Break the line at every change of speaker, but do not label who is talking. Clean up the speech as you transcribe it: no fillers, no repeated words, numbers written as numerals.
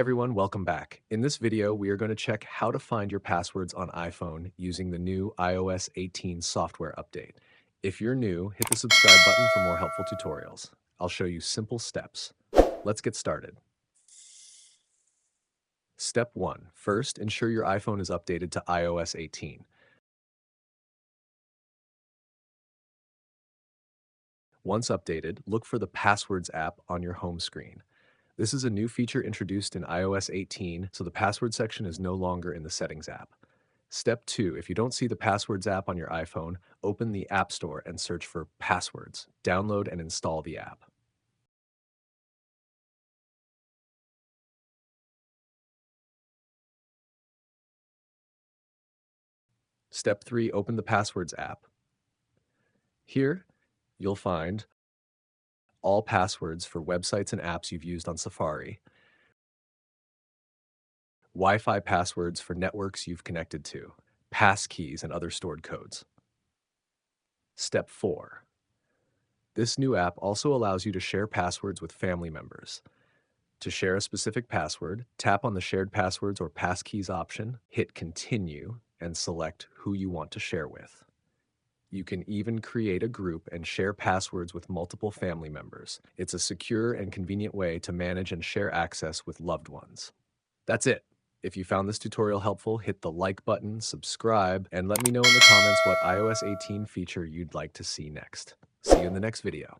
Everyone, welcome back. In this video, we are going to check how to find your passwords on iPhone using the new iOS 18 software update. If you're new, hit the subscribe button for more helpful tutorials. I'll show you simple steps. Let's get started. Step 1. First, ensure your iPhone is updated to iOS 18. Once updated, look for the Passwords app on your home screen. This is a new feature introduced in iOS 18, so the password section is no longer in the Settings app. Step 2, if you don't see the Passwords app on your iPhone, open the App Store and search for Passwords. Download and install the app. Step 3, open the Passwords app. Here, you'll find all passwords for websites and apps you've used on Safari, Wi-Fi passwords for networks you've connected to, passkeys and other stored codes. Step 4. This new app also allows you to share passwords with family members. To share a specific password, tap on the Shared Passwords or Passkeys option, hit Continue, and select who you want to share with. You can even create a group and share passwords with multiple family members. It's a secure and convenient way to manage and share access with loved ones. That's it. If you found this tutorial helpful, hit the like button, subscribe, and let me know in the comments what iOS 18 feature you'd like to see next. See you in the next video.